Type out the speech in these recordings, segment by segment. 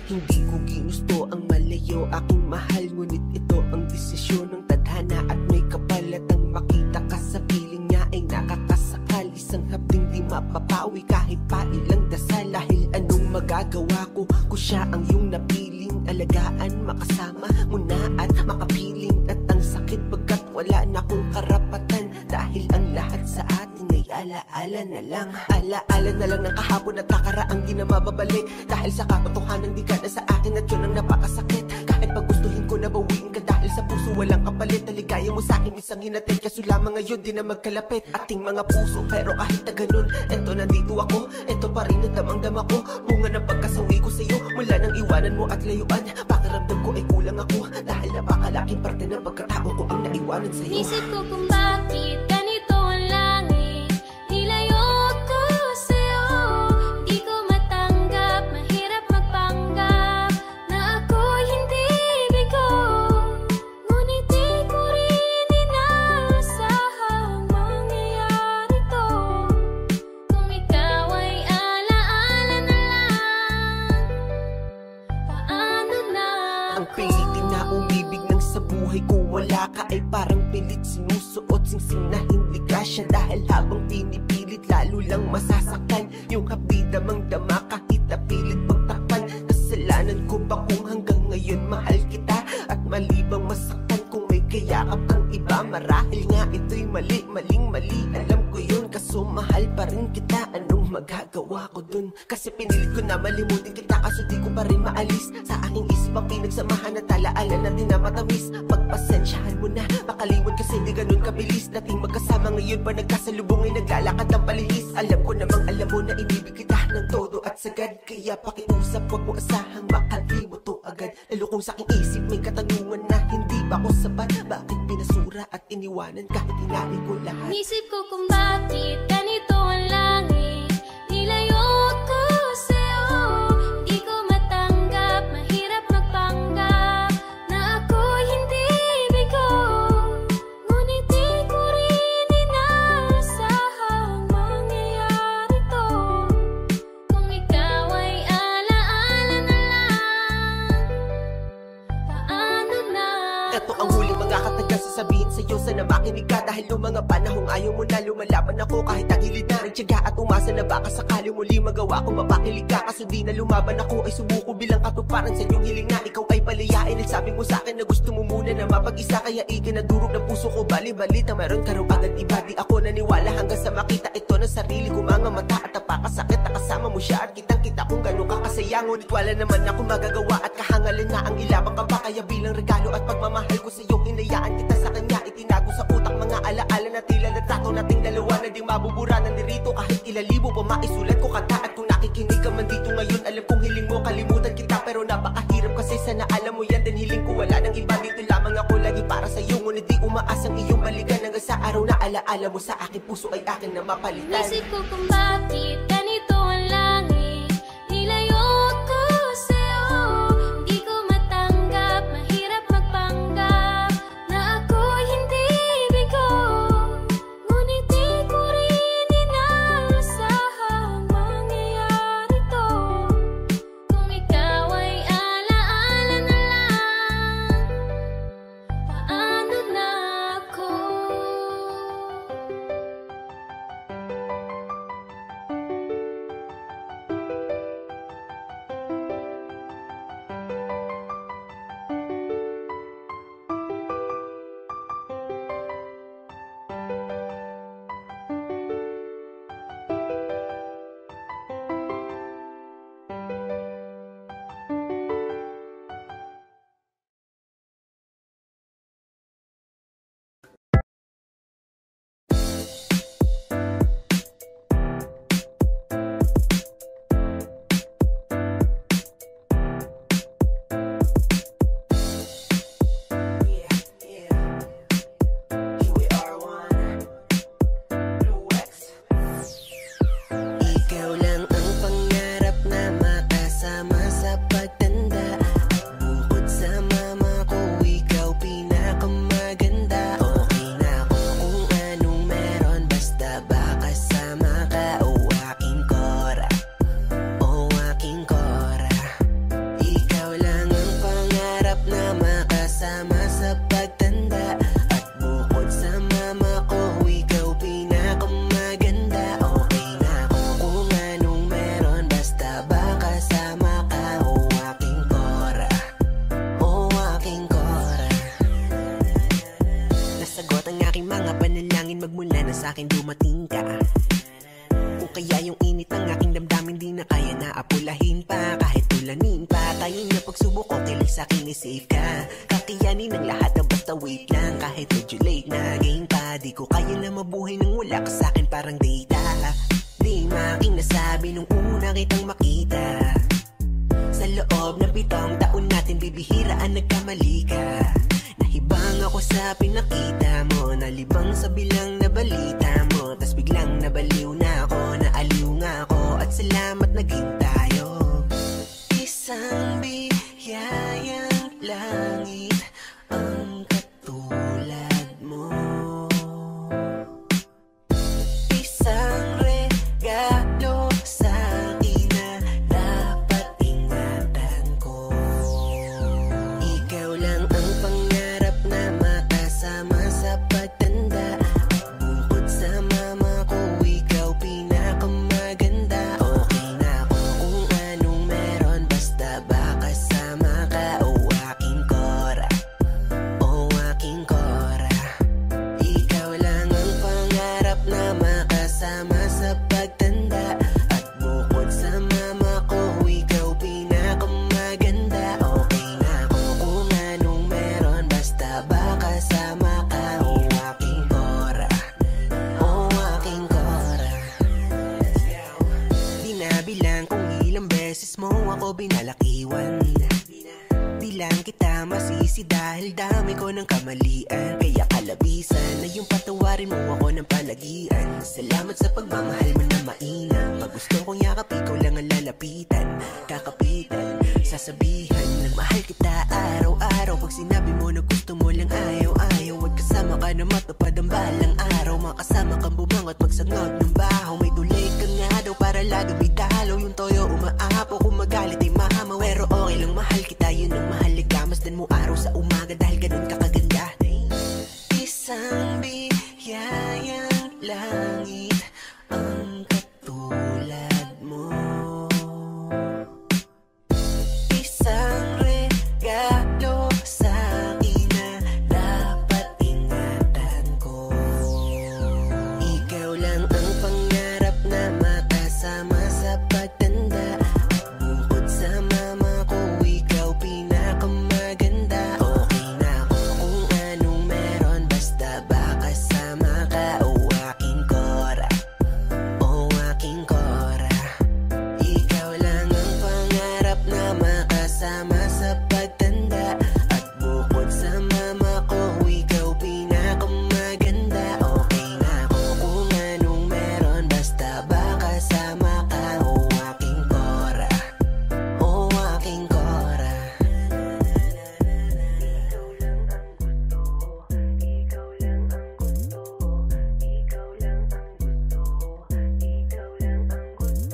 Hindi ko ginusto ang malayo aking mahal, ngunit ito ang desisyon ng tadhana at may kapalatang makita ka sa piling niya ay nakakasakal. Isang hapding di mapapawi kahit pa ilang dasal. Dahil anong magagawa ko, siya ang iyong napiling alagaan, makasama mo na at makapiling. At ang sakit pagkat wala na akong karapatan, dahil ang lahat sa atin ay alaala na lang. Alaala na lang ng kahapon at nakaraang di na mababalik. Dahil sa katotohanan di ka na sa akin at yun ang napakasakit. Kahit pag gustuhin ko na bawiin ka, dahil sa puso walang kapalit. Taligaya mo sa akin isang hinatid, kaso lamang ngayon di na magkalapit ating mga puso. Pero kahit na ganun, eto nandito ako, eto pa rin ang damang-dama ko. Bunga ng pagkasawi ko sa'yo mula nang iwanan mo at layuan. Pakiramdam ko ay kulang ako, dahil napakalaking parte ng pagkatao ko ang naiwanan sa'yo. Isip ko kung bakit ganito ang langit, nilayo ko sa'yo. Di ko matanggap, mahirap magpanggap na ako'y hindi bigo. Ngunit di ko rin inasahang mangyayari to. Kung ikaw ay alaala na lang, paano na ang pilitin na umibig ng sa buhay ko, wala ka ay parang pilit sinusuot, singsing na hindi kasya. Dahil habang pinipilit lalo lang masasaktan, yung hapdi damang-dama kahit napilit pagtakpan. Kasalanan ko ba kung hanggang ngayon mahal kita, at malibang masaktan kung may kayakap kang iba? Marahil nga ito'y mali, maling-mali, alam ko yun, kaso mahal pa rin kita. Anong magagawa ko dun? Kasi pinilit ko na malimutin kita, kaso di ko pa rin maalis sa aking isip ang pinagsamahan at alaala natin na matamis. Pagpasensyahan mo na, makaliwan kasi di ganun kabilis. Dating magkasama ngayon pa nagkasalubong ay naglalakad ng palihis. Alam ko namang alam mo na inibig kita ng todo at sagad, kaya pakiusap huwag mo asahang makalimot to agad. Lalo kung sa aking isip may katanungan na hindi ba ako sapat? Bakit pinasura at iniwanan kahit hinari ko lahat? Isip ko kung bakit ganito ang langit, nilayo ko sa'yo. Di ko matanggap, mahirap magpanggap na ako'y hindi bigo. Ngunit di ko rin inasahang mangyayari to. Kung ikaw ay alaala na lang, paano na Ito ang huling mga katagang sasabihin sa'yo, sana makinig ka. Dahil noong mga panahong ayaw mo na, lumalaban ako kahit tagilid na. Nagtiyaga at umasa na baka sakali muli magawa ko mapakilig ka. Kaso di na lumaban ako, ay subuko bilang katuparan sa inyong hiling na ikaw ay palayain. Nagsabi mo sa akin na gusto mo muna na mapag-isa, kaya ikinadurog ng puso ko bali-balita. Meron ka raw agad iba, di ako naniwala hanggang sa makita ito ng sarili ko mga mata. At napakasakit na kasama mo siya at kitang-kita kung gano'n ka kasaya. Ngunit wala naman ako magagawa at kahangalan na ang ilabang ka pa. Kaya bilang regalo at pagmamahal ko sa'yo, hinayaan kita sa kanya. Itinago sa utak mga alaala na tila litrato nating dalawa na di mabubura na nirito. Kahit ilalibo pa maisulat ko kata, at kung nakikinig ka man dito ngayon, alam kong hiling mo kalimutan kita. Pero napakahirap kasi sana alam mo yan, din hiling ko wala nang iba. Dito lamang ako lagi para sa'yo, ngunit di umaasang iyong balikan. Hanggang sa araw na alaala mo sa akin, puso ay akin na mapalitan. Isip ko kung bakit ganito ang langit, nilayo ko sa'yo. Di ko matanggap, mahirap magpanggap na ako'y hindi bigo. Ngunit di ko rin inasahang mangyayari to. Kung ikaw ay alaala na lang, paano na ako? makasama sa pagtanda. At bukod sa mama ko, ikaw pinakamaganda. Okay na ako kung anong meron, basta ba kasama ka, o aking Cora, o aking Cora. Nasagot ang aking mga panalangin magmula na sa'kin dumating ka. O kaya yung init ng aking damdamin di na kaya na apulahin pa. Kahit tulanin pa, tayo na pagsubok ko, kilig sa'kin i-save ka. Kakayanin ang lahat na basta wait lang. Kahit medyo late na game pa, di ko kaya na mabuhay nang wala ka sa'kin parang data. Di making nasabi nung una kitang makita. Sa loob ng 7 taon natin bibihiraan nagkamali ka. Nahibang ako sa pinakita mo, nalibang sa bilang na balita mo. Tas biglang nabaliw na ako, naaliw nga ako, at salamat naging tayo. Isang biyayang langit ang katulad mo. Isang regalo sa'kin na dapat ingatan ko. Ikaw lang ang pangarap na makasama sa pagtanda. Bukod sa mama ko, ikaw pinakamaganda. Okay na ako kung anong meron, basta ba kasama ka, o aking Cora, o aking Cora. Ikaw lang ang pangarap na makasama sa pagtanda. At bukod sa mama ko, ikaw pinakamaganda. Okay na ako kung anong meron, basta ba kasama ka, o aking Cora, o aking Cora. Di nabilang kung ilang beses mo ako binalakiwan. Di lang kita masisi dahil dami ko ng kamalian. Kaya kalabisan na yung patawarin mo ako ng palagian. Salamat sa pagmamahal mo na mainam. Pag gusto kong yakap, ikaw lang ang lalapitan. Kakapitan, sasabihan ng mahal kita araw-araw. Pag sinabi mo na gusto mo lang ayaw-ayaw, at kasama ka na matupad ang balang araw. Makasama kang bumangot magsangot ng bahaw. May tulay ka nga daw para lagi may talo. Yung toyo umaapo, kung magalit ay mahama. Pero okay lang, mahal kita, yun ang mahalaga. Masdan mo araw sa umaga dahil ganun ka kaganda. Isang biyayang langit ang katulad mo. Isang regalo sa'kin na dapat ingatan ko. Ikaw lang ang pangarap na makasama sa pagtanda. Bukod sa mama ko, ikaw pinakamaganda. Okay na ako kung anong meron, basta ba kasama ka, o aking Cora, o aking Cora. Ikaw lang ang pangarap na makasama sa pagtanda. At bukod sa mama ko, ikaw pinakamaganda. Okay na ako kung anong meron, basta ba kasama ka, o aking Cora, o aking Cora. Ikaw lang ang gusto, ikaw lang ang gusto, ikaw lang ang gusto, ikaw lang ang gusto,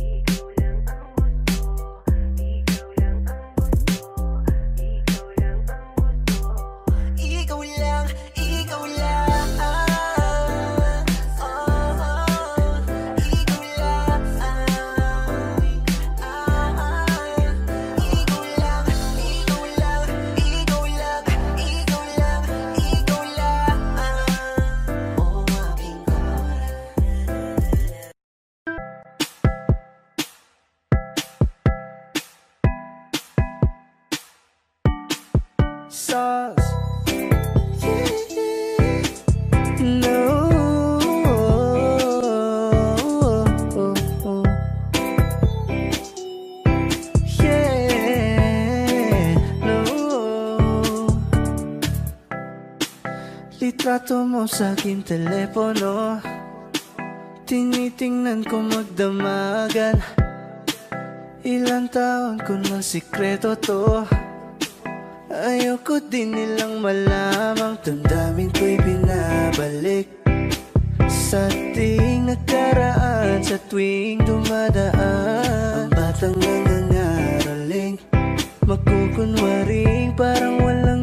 ikaw lang ang gusto, ikaw lang ang gusto, ikaw lang, ikaw lang, ikaw lang, ikaw lang, ikaw lang, ikaw lang, ikaw lang, ikaw lang, o aking Cora. Sauce. No. Yeah. No. Litrato mo sa aking telepono, tinitingnan ko magdamagan. Ilang taon ko ng sikreto to. Ayoko din nilang malamang damdamin ko'y binabalik sa ating nakaraan. Sa tuwing dumadaan, ang batang nangangaraling, magkukunwaring parang walang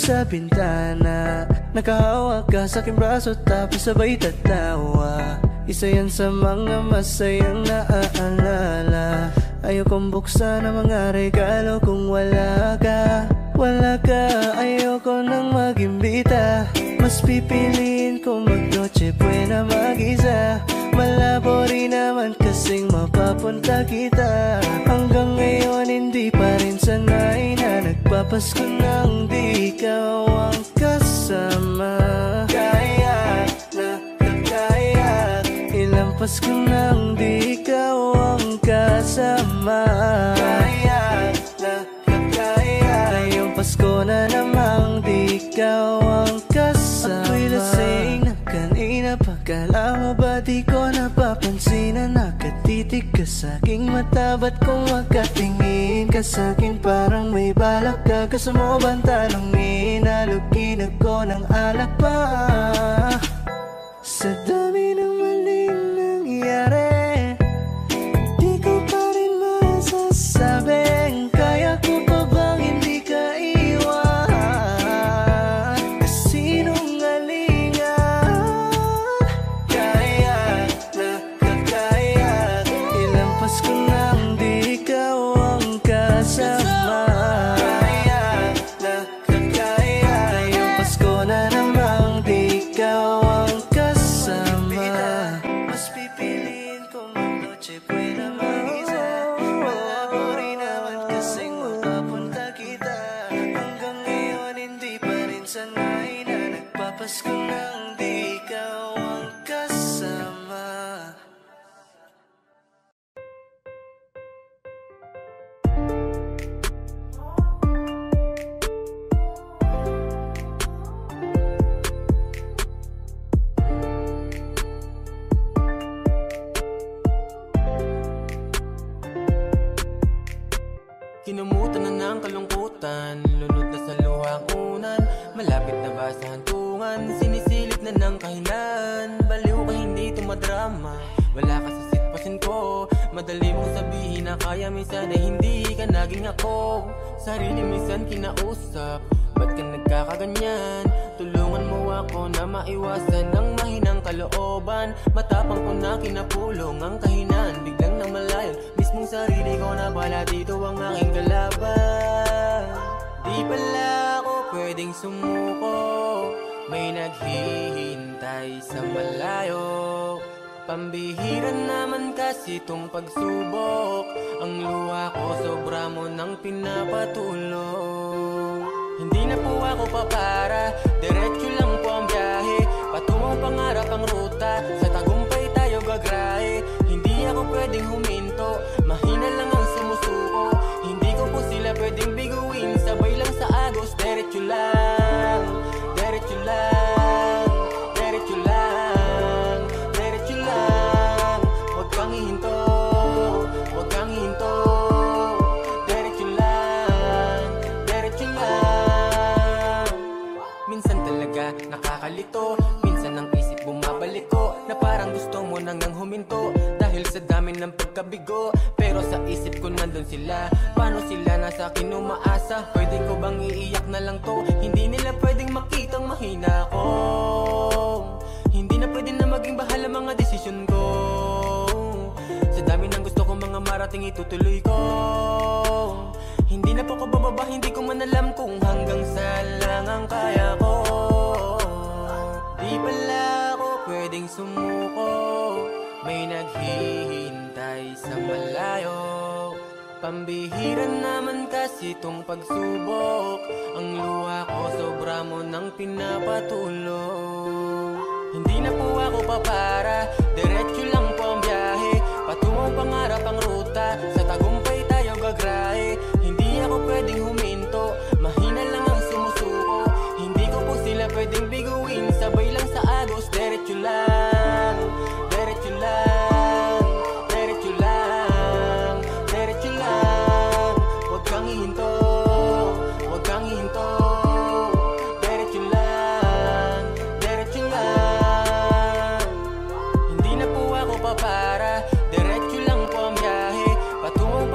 sa bintana. Nakahawak ka sa aking braso tapos sabay tatawa. Isa yan sa mga masayang naaalala. Ayokong buksan ang mga regalo kung wala ka. Wala ka, ayoko nang mag-imbita. Mas pipiliin ko mag-noche buena mag-isa. Malabo rin naman kasing mapapunta kita. Hanggang ngayon hindi pa rin sanay na nagpapasko nang di ikaw ang kasama. Kaya na kaya, ilang Pasko nang di ikaw ang kasama. Kaya na kaya, ngayong Pasko na namang di ikaw ang kasama. Ako'y lasing na kanina pa, kala mo ba di ko napapansin na nakatitig ka sa aking mata? Ba't kung makatingin ka sa akin parang may balak ka? Gusto mo bang tanongin? Halugin ako ng alak pa. Sa dami ng maling nangyari, di ko pa rin masasabing kaya ko pa bang hindi ka iwan? Kasinungalingan. Kaya na kakaya, ilang Pasko nang di ikaw ang kasama. Kaya na kakaya, ngayong Pasko na namang di ikaw ang kasama. Mas pipiliin ko mag-noche buena mag-isa. Malabo rin naman kasing mapapunta kita. Hanggang ngayon hindi pa rin sanay na nagpapasko nang di ikaw ang kasama. Kinumutan na ng kalungkutan, lunod na sa luhang unan. Malapit na ba sa hantungan, sinisilip na ng kahinaan. Baliw ka hindi tumadrama, wala ka sa sitwasyon ko. Madali mong sabihin na kaya, minsan ay hindi ka naging ako. Sarili minsan kinausap, ba't ka nagkakaganyan? Tulungan mo ako na maiwasan ang mahinang kalooban. Matapang ko na kinapulong ang kahinaan, biglang nang malayon. Mismong sarili ko na pala dito ang aking kalaban. Di pala ako pwedeng sumuko, may naghihintay sa malayo. Pambihira naman kasi tong pagsubok, ang luha ko sobra mo nang pinapatulog. Hindi na po ako papara, diretso lang po ang biyahe. Patungong pangarap ang ruta, sa tagumpay tayo gagrahe. Hindi ako pwedeng huminto, mahina lang ang sumusuko. Hindi ko po sila pwedeng biguin, sabay lang sa agos. Diretso lang, diretso lang, diretso lang, diretso lang. Huwag kang hihinto, huwag kang hihinto. Diretso lang, diretso lang. Minsan talaga nakakalito, minsan ang isip bumabalik ko, na parang gusto mo nang huminto dahil sa dami ng pagkabigo. Pero sa isip ko nandun sila, paano sila nasa akin umaasa? Pwede ko bang iiyak na lang to? Hindi nila pwedeng makitang mahina ko. Hindi na pwede na maging bahala mga desisyon ko. Sa dami ng gusto ko mga marating itutuloy ko. Hindi na po ko bababa, hindi ko man alam kung hanggang saan lang ang kaya ko. Di pala ako pwedeng sumuko, may naghihintay sa malayo. Pambihira naman kasi tong pagsubok, ang luha ko sobra mo nang pinapatulog. Hindi na po ako papara, diretso lang po ang biyahe. Patungong pangarap ang ruta, sa tagumpay tayo gagrahe. Hindi ako pwedeng huminto, mahina lang ang sumusuko. Hindi ko po sila pwedeng biguin, sabay lang sa agos. Diretso lang, diretso lang, diretso lang, diretso lang. Huwag kang hihinto, huwag kang hihinto. Diretso lang, diretso lang. Hindi na po ako papara, diretso lang po ang biyahe. Patungong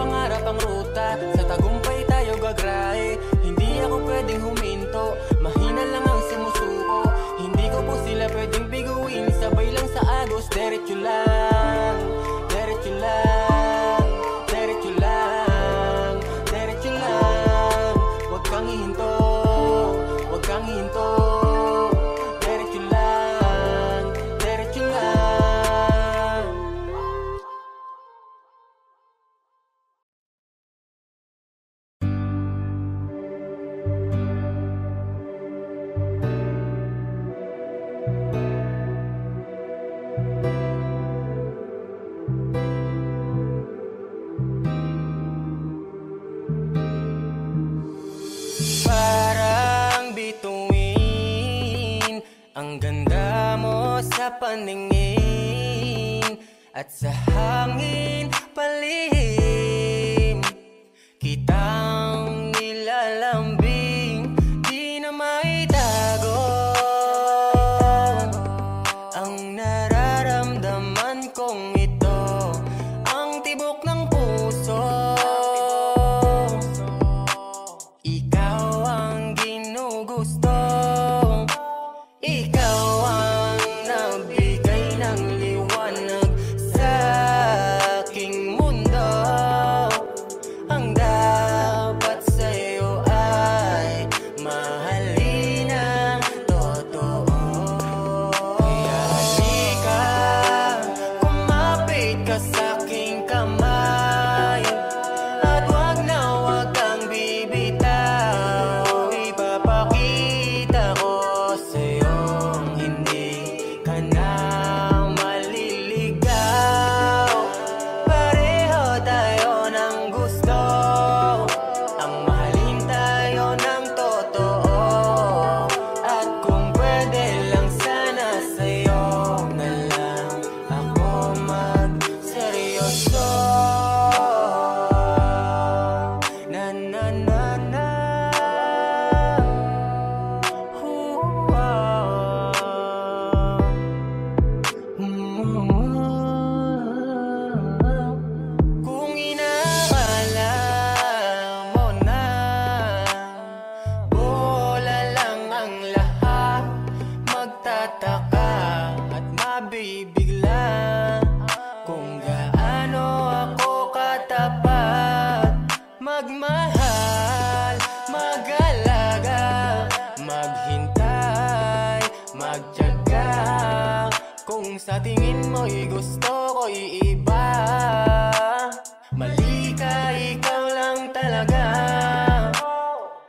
Ang ganda mo sa paningin at sa hangin palihim, kitang nilalambing, di na maitago ang nararamdaman kong ito, ang tibok ng puso. Ikaw ang ginugusto, ikaw ang nagbigay ng liwanag sa aking mundo. Ang dapat sa'yo ay mahalin ang totoo. Kaya halika, kumapit ka sa'king kamay, at wag na wag kang bibitaw. Ipapakita ko sa'yong hindi ka na maliligaw. Pareho tayo ng gusto, ang mahalin tayo ng totoo. At kung pwede lang sana sa'yo na lang ako magseryoso. Na na na na. Kung inaakala mo na bola lang ang lahat, magtataka at mabibigla kung gaano ako katapat, magmahal, mag-alaga, maghintay, magtiyaga. Kung sa tingin mo'y gusto ko'y iba, mali ka, ikaw lang talaga.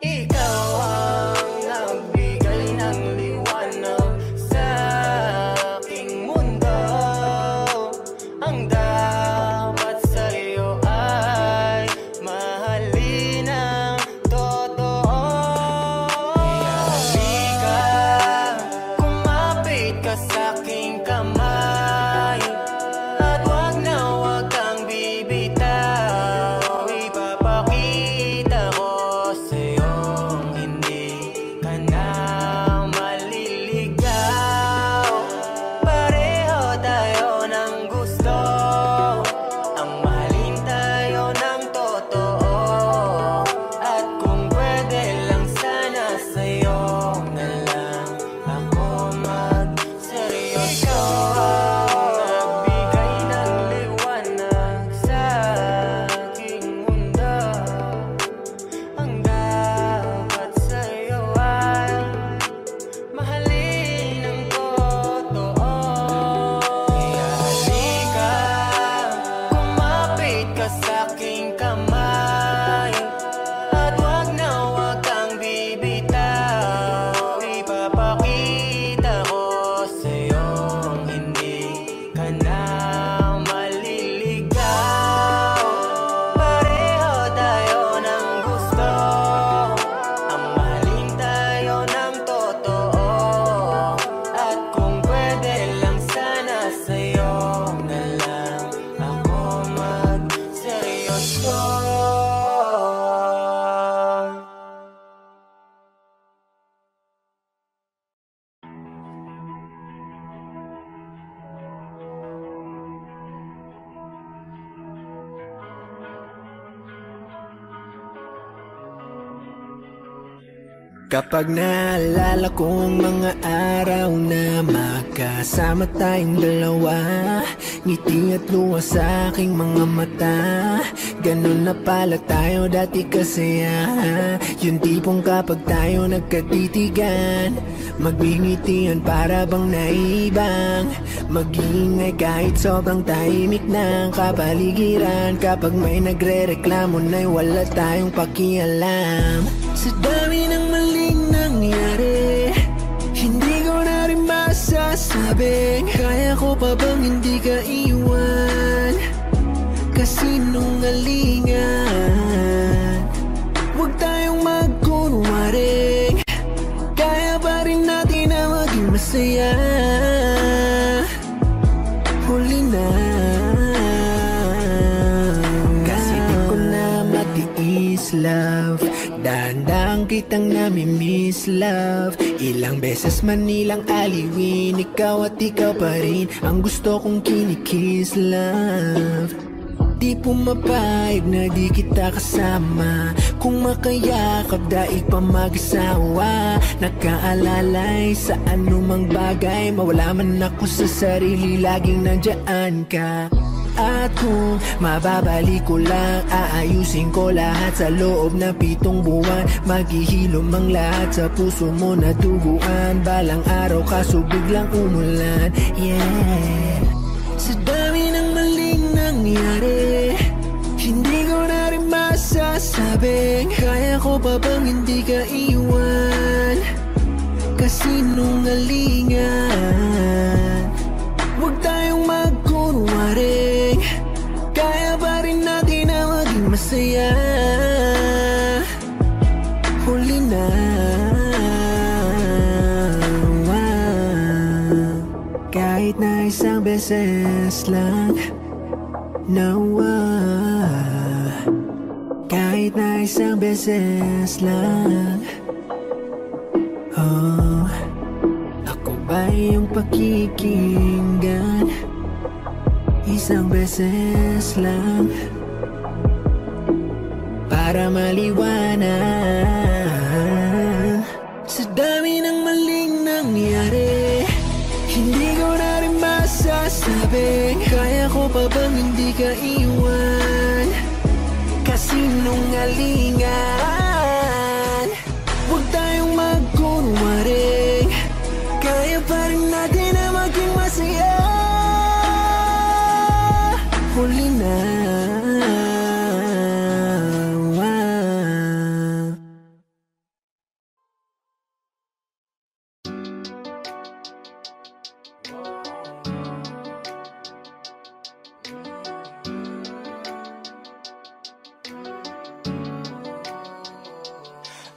Ikaw ang nagbigay ng liwanag sa aking mundo. Ang dapat sa'yo ay mahalin ang totoo. Kaya halika, kumapit ka sa'king kamay, at wag na wag kang bibitaw. Ipapakita ko sa'yong hindi ka na maliligaw. Pareho tayo ng gusto, ang mahalin tayo ng totoo. At kung pwede lang sana sa'yo na lang ako magseryoso. Nagbigay ng liwanag sa aking mundo, ang dapat sa'yo ay mahalin ang totoo. Kaya halika, kumapit ka sa'king kamay, at wag na wag kang bibitaw. Ipapakita ko sa'yong hindi ka na maliligaw. Pareho tayo ng gusto, ang mahalin tayo ng totoo. At kung pwede lang sana sa'yo na lang ako magseryoso. Kapag naalala kong mga araw na magkasama tayong dalawa, ngiti at luha sa aking mga mata. Ganun na pala tayo dati kasaya, yung tipong kapag tayo nagkatitigan, magbingitian para bang naibang, mag-iingay kahit sobrang tahimik ng kapaligiran. Kapag may nagre-reklamo na'y wala tayong pakialam. Sa dami ng maling nangyari, hindi ko na rin masasabing kaya ko pa bang hindi ka iwan. Kasinungalingan, huwag tayong magkunwaring kaya pa rin natin na maging masaya. Huli na, kasi di ko na matiis, love. Dahan-dahan kitang namimiss, love. Ilang beses man nilang aliwin, ikaw at ikaw pa rin ang gusto kong kinikiss, love. Di pumapayag na di kita kasama. Kung makayakap daig pa mag-asawa. Nakaalalay sa anumang bagay. Mawala man ako sa sarili, laging nandyan ka. At kung mababalik ko lang, aayusin ko lahat sa loob ng 7 buwan. Maghihilom ang lahat sa puso mo na duguan. Balang araw kaso biglang umulan, yeah. Sa dami ng maling nangyari, hindi ko na rin masasabing kaya ko pa bang hindi ka iwan. Kasinungalingan, huwag tayong magkunwaring, kaya pa rin natin na maging masaya. Huli na, kahit na isang beses lang, nawa. Kahit na isang beses lang, oh, ako ba yung pakikinggan? Isang beses lang, para maliwanag. Sa dami ng maling nangyari, hindi ko na rin masasabing kaya ko pa bang hindi ka iwan. Kasinungalingan, huwag tayong magkunwaring, kaya pa rin natin na maging masaya. Huli na,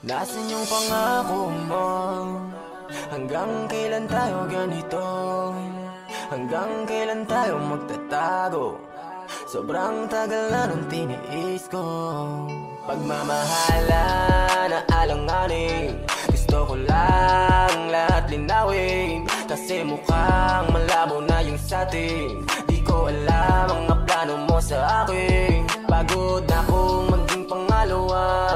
Nasaan yung pangako mo? Hanggang kailan tayo ganito? Hanggang kailan tayo magtatago? Sobrang tagal na nung tiniis ko. Pagmamahala na alanganin, gusto ko lang lahat linawin. Kasi mukhang malabo na yung satin. Di ko alam ang mga plano mo sa akin. Pagod na akong maging pangalawa.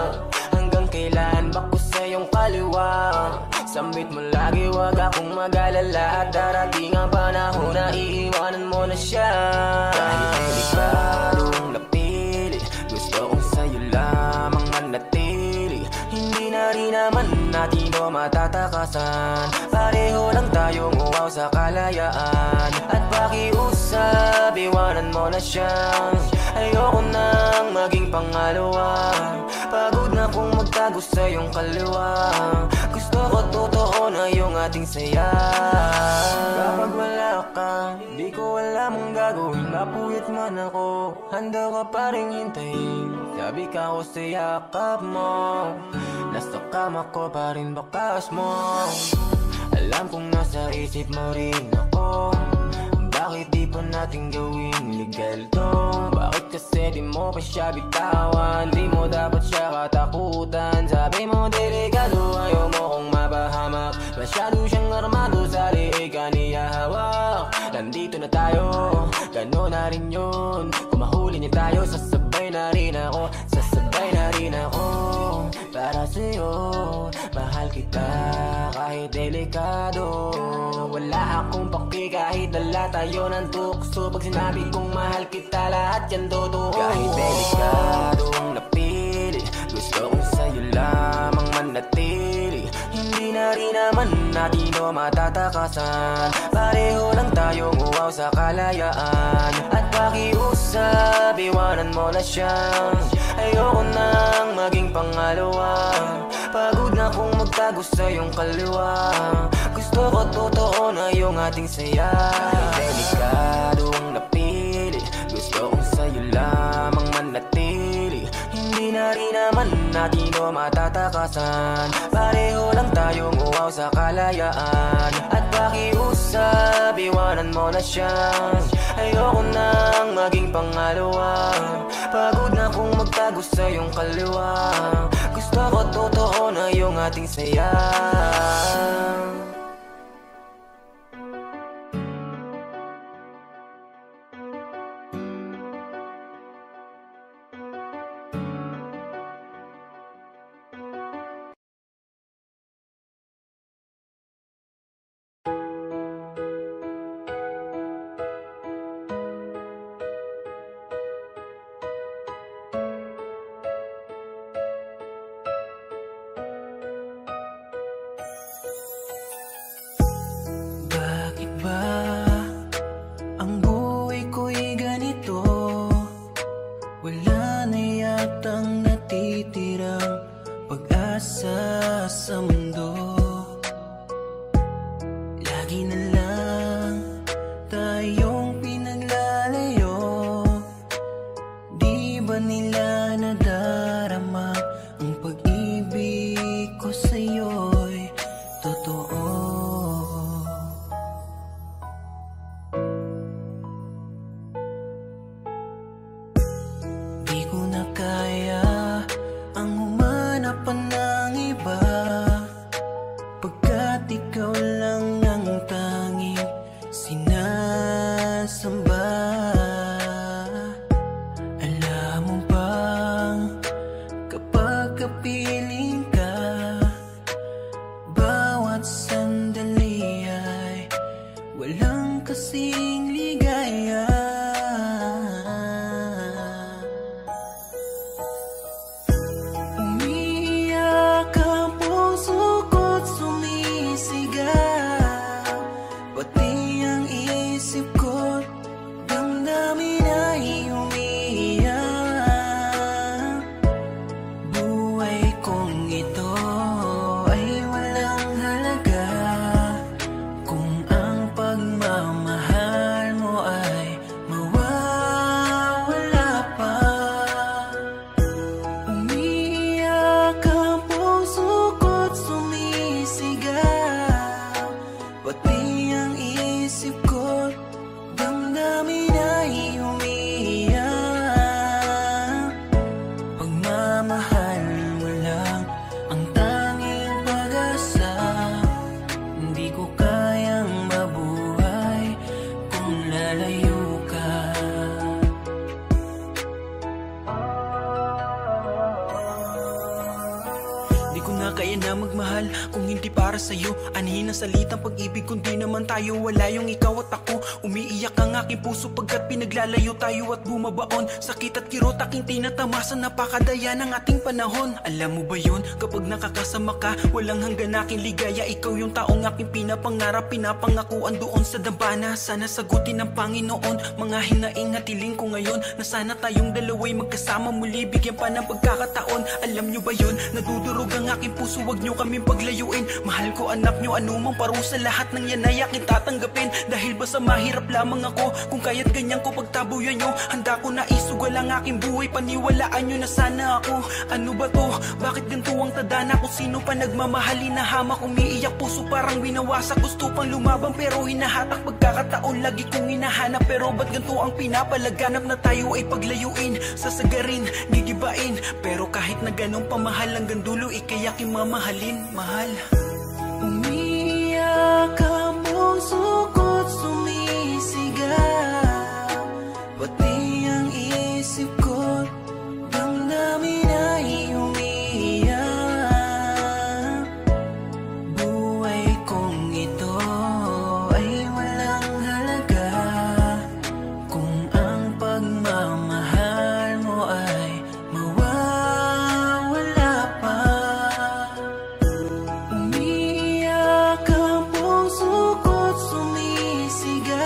Kailan ba ko sa iyong kaliwa? Sambit mo lagi, wag akong mag-alala. At darating ang panahon na iiwanan mo na siya. Kahit delikadong napili, gusto kong sa'yo lamang manatili. Hindi na rin naman natin o matatakasan. Pareho lang tayong uwaw sa kalayaan. At pakiusap, iwanan mo na siya. Ayoko nang maging pangalawa. Pagod na kong magtago sa iyong kaliwa. Gusto ko totoo na yung ating saya. Kapag wala ka, di ko alam ang gagawin. Napuyat man ako, handa ka pa rin hintayin. Sabi ka ko sa yakap mo, nasa kama ko pa rin bakas mo. Alam kong nasa isip mo rin ako. Bakit di pa natin gawin legal to? Bakit kasi di mo pa siya bitawan? Di mo dapat siya katakutan. Sabi mo delikado, ayaw mo kong mapahamak. Masyado siyang armado, sa liig ka niya hawak. Nandito na tayo, gano'n na rin yun. Kung mahuli niya tayo, sasabay na rin ako. Sasabay na rin ako para sa'yo. Mahal kita kahit delikado. Wala akong paki kahit dala tayo ng tukso. Pag sinabi kong mahal kita, lahat yan totoo. Kahit delikadong napili, gusto kong sa'yo lamang manatili. Hindi na rin naman natin o matatakasan. Pareho lang tayong uwaw sa kalayaan. At pakiusap, iwanan mo na siya. Ayoko nang maging pangalawa. Pagod na kong magtago sa iyong kaliwa. Gusto ko totoo na yung ating saya. Kahit delikadong napili, gusto kong sa'yo lamang manatili. Hindi na na rin naman natin o matatakasan. Pareho lang tayong uwaw sa kalayaan. At pakiusap, iwanan mo na siya. Ayoko nang maging pangalawa. Pagod na kong magtago sa iyong kaliwa. Gusto ko totoo na yung ating saya. Salitang pag-ibig kundi naman tayo wala yung ikaw at ako. Umiiyak ang aking puso pagkat pinaglalayo tayo at bumabaon. Sakit at kirot aking tinatamasan, napakadaya ng ating panahon. Alam mo ba yun, kapag nakakasama ka, walang hanggan aking ligaya. Ikaw yung taong aking pinapangarap, pinapangakuan doon sa dambana. Sana sagutin ng Panginoon mga hinaing at hiling ko ngayon, na sana tayong dalawa'y magkasama muli, bigyan pa ng pagkakataon. Alam nyo ba yun, nadudurog ang aking puso, wag nyo kaming paglayuin. Mahal ko anak nyo, anumang parusa, lahat ng yan ay aking tatanggapin. Dahil ba sa mahirap lamang ako, kung kaya't ganyan ko pagtabuyan nyo, handa ko na isugal ang aking buhay. Paniwalaan nyo na sana ako. Ano ba to? Bakit ganito ang tadhana? Kung sino pa nagmamahali na hamak, umiiyak puso parang winawasak. Gusto pang lumabang pero hinahatak, pagkakataon lagi kong hinahanap. Pero ba't ganito ang pinapalaganap, na tayo ay paglayuin, sasagarin, gigibain. Pero kahit na ganong pamahal, hanggang dulo ikay aking mamahalin. Mahal. Umiyak ang pusokot sumisigaw, pati ang isip ko, damdamin ay umiiyak. Buhay kong ito ay walang halaga kung ang pagmamahal mo ay mawawala pa. Umiyak ang pusokot sumisigaw,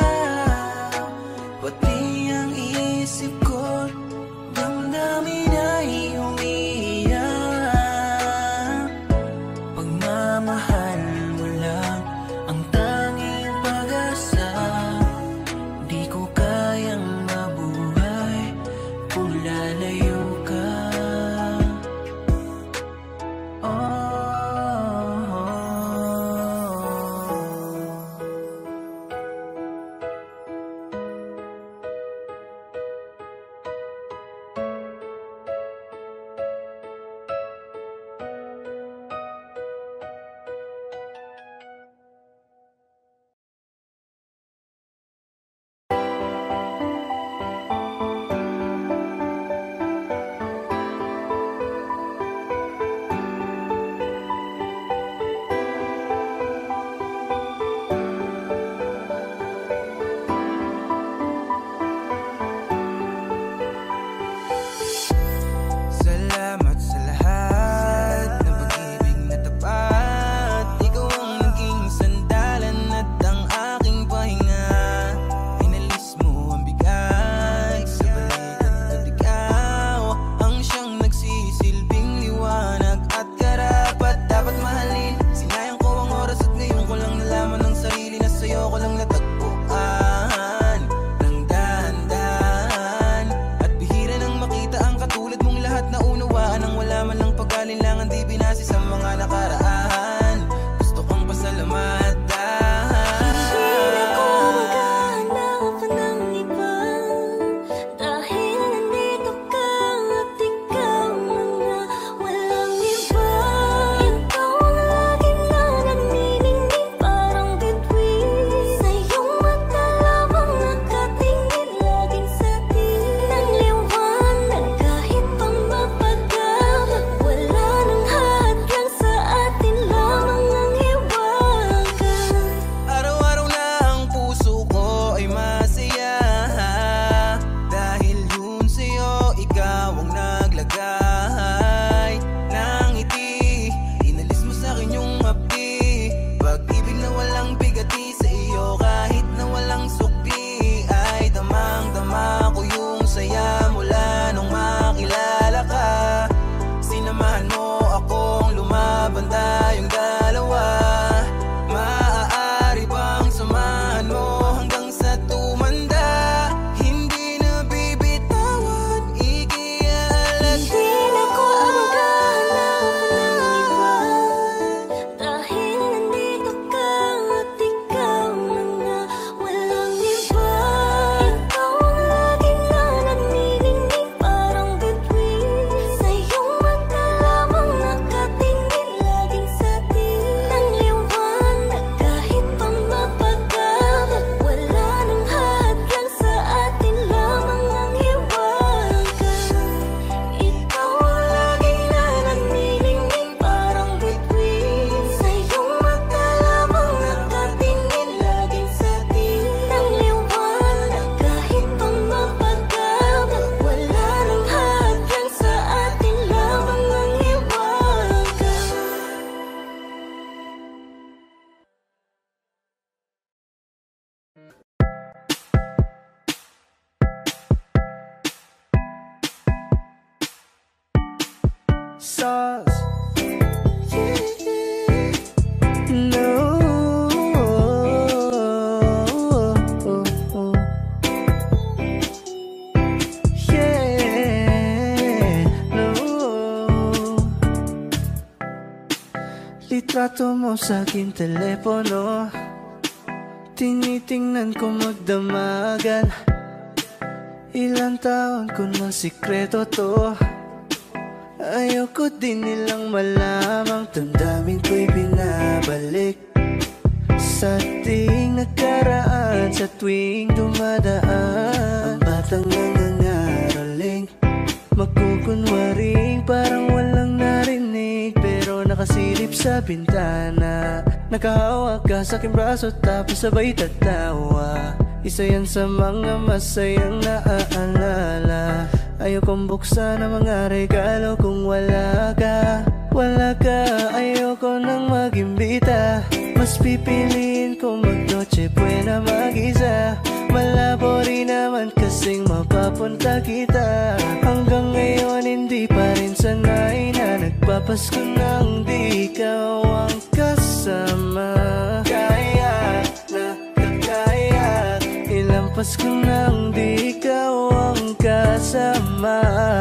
laban tayong dalawa. Maaari bang samahan mo hanggang sa tumanda? Hindi na bibitawan, ikialag. Hindi na ko maghanap ng iba, dahil nandito ka at ikaw na nga, walang iba. Ikaw ang laging nananilinig, parang bituin. Sa iyong mata lamang nakatingin, laging sa atin ng liwanag. Kahit pa mapagabot, wala nang hadlang, sa atin lamang ang hiwaga. Ikaw ang laging nananilinig, parang bituin. Sa iyong mata lamang nakatingin, laging sa atin ng liwanag. Kahit pa mapagabot, wala nang hadlang, sa atin lamang ang hiwaga. Sauce. No. Yeah. No. Litrato mo sa aking telepono, tinitingnan ko magdamagan. Ilang taon ko ng sikreto to, ayoko din nilang malamang. Damdamin ko'y binabalik sa ating nakaraan, sa tuwing dumadaan. Ang batang nangangaraling, magkukunwaring parang walang narinig, pero nakasilip sa bintana. Nakahawak ka sa aking braso, tapos sabay tatawa. Isa yan sa mga masayang naaalala. Ayokong buksan ang mga regalo kung wala ka. Wala ka, ayoko nang mag-imbita. Mas pipiliin ko mag-noche buena mag-isa. Malabo rin naman kasing mapapunta kita. Hanggang ngayon hindi pa rin sanay na nagpapasko nang di ikaw ang kasama. Kaya na kakaya, ilang Pasko nang di ikaw ang kasama.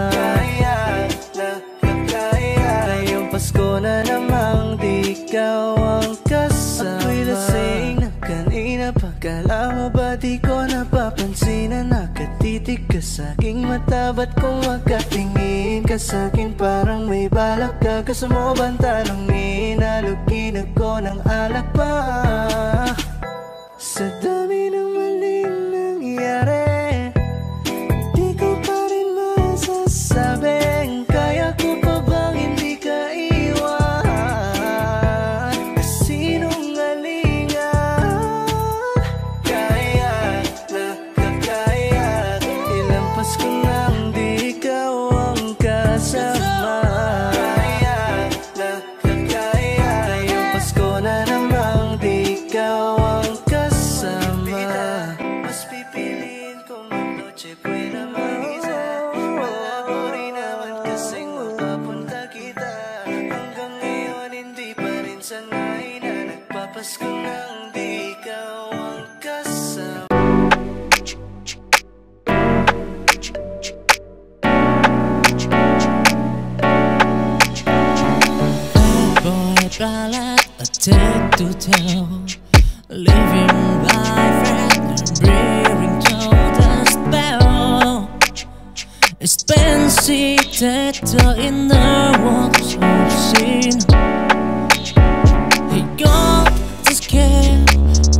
Kaya na kakaya, ngayong Pasko na namang di ikaw ang kasama. Ako'y lasing na kanina pa, kala mo ba di ko napapansin na nakatitig ka sa aking mata? Ba't kung makatingin ka sa akin parang may balak ka? Gusto mo bang tanongin? Halugin ako ng alak pa. Sa dami ng maling nangyari, di ko pa rin masasabing kaya ko pa bang hindi ka iwan? Kasinungalingan, kaya na kakaya, ilang Pasko nang di ikaw ang kasama. Kaya na kakaya, ngayong Pasko na namang di ikaw ang kasama. Mas pipiliin kong mag-noche buena mag-isa. Malabo rin naman kasing mapapunta kita. Hanggang ngayon hindi pa rin sanay na nagpapasko nang di ikaw ang kasama. Boy ballad, a tale to tell, living life and bringing to the spell. Expensive tattoo in the walls of sin. He got the scare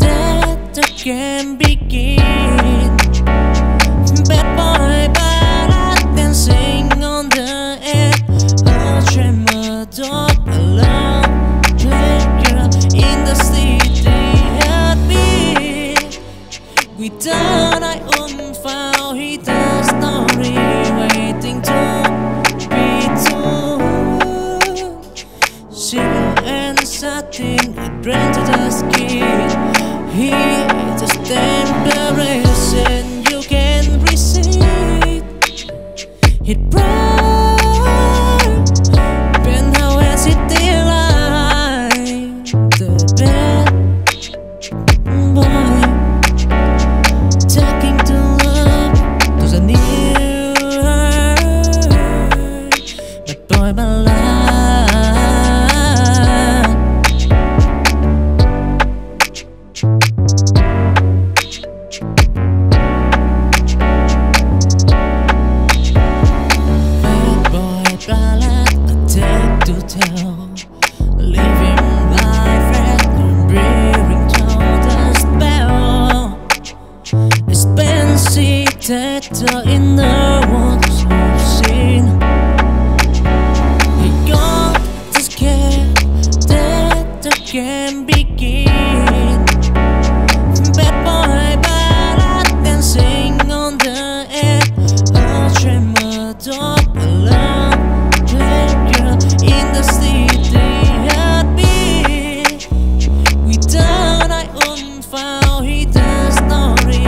that I can begin. Bad boy ballad dancing on the air. A tremor dog alone. Playgirl in the city happy. Without I unfound, he the story waiting to be told. Silver and satin, it ran to the skin. He just embarrassing, you can receive it bright. Penthouse city life. the inner world you've seen. You got to scared that the game begin. Bad boy, but I can sing on the air. I'll tremor, don't belong. Play girl in the city heartbeat. Without I unfound, he does not wait.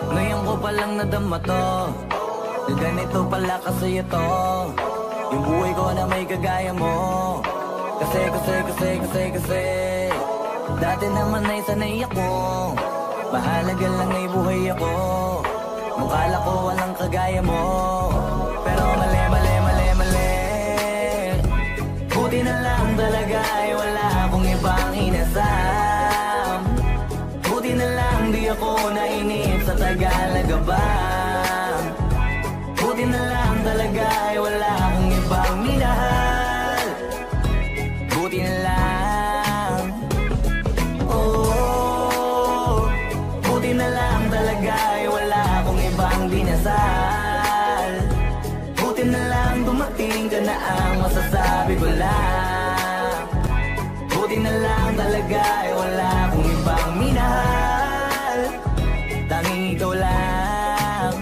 Ngayon ko palang nadama to, na ganito pala kasi ito, yung buhay ko na may kagaya mo. Kasi dati naman ay sanay ako, mahalaga lang ay buhay ako. Nung kala ko walang kagaya mo, pero mali, mali, mali, mali. Buti na lang talaga ay wala akong ibang inasam. Buti na lang di ako nainip sa Tagalaga ba. Buti na lang talaga ay wala akong ibang minahal. Buti na lang, oh, buti na lang talaga ay wala akong ibang dinasal. Buti na lang dumating ka na ang masasabi ko lang. Buti na lang talaga ay wala akong ibang minahal. Tanging ikaw lang.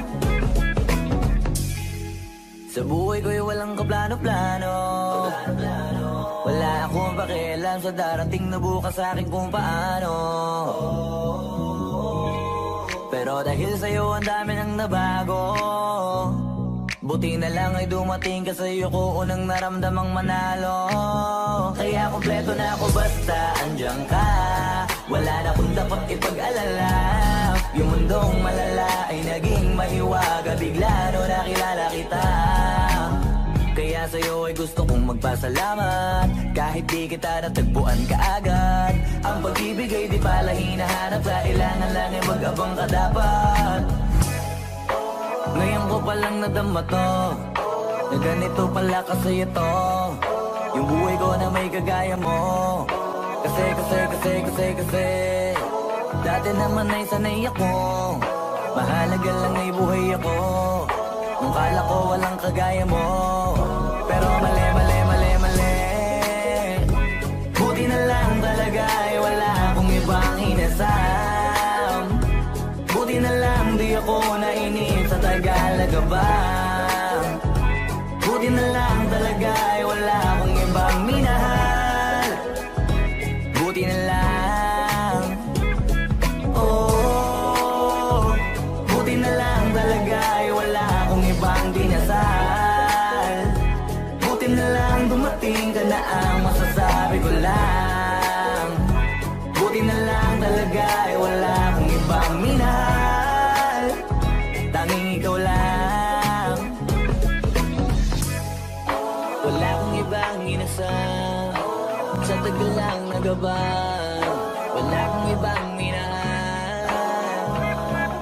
Sa buhay ko'y walang kaplano-plano. Wala akong pakialam sa darating na bukas sa akin kung paano. Pero dahil sa'yo ang dami nang nabago. Buti na lang ay dumating ka sa'yo ko unang naramdamang manalo. Kaya kompleto na ako basta andyan ka. Wala na kung dapat ipag-alala. Yung mundong malala ay naging mahiwaga bigla no nakilala kita. Kaya sa'yo ay gusto kong magpasalamat. Kahit di kita natagpuan kaagad. Ang pag-ibig ay di pala hinahanap. Kailangan lang ay mag-abang ka dapat. Ngayon ko palang nadama to, na ganito pala kasi ito. Yung buhay ko na may kagaya mo. Kasi dati naman ay sanay ako. Mahalaga lang ay buhay ako. Nung kala ko walang kagaya mo. Pero mali, mali, mali, mali. Buti na lang talaga ay wala akong ibang inasam. Buti na lang di ako nainip sa Tagalaga ba. Buti na lang talaga ay wala akong ibang minahal. Buti na lang, oh, buti na lang talaga ay wala akong ibang dinasal. Buti na lang dumating ka na ang masasabi ko lang. Buti na lang talaga ay wala akong ibang minahal. Tanging ikaw lang. Wala akong ibang inasal. Sa tagal lang nagabang. Wala akong ibang minahal.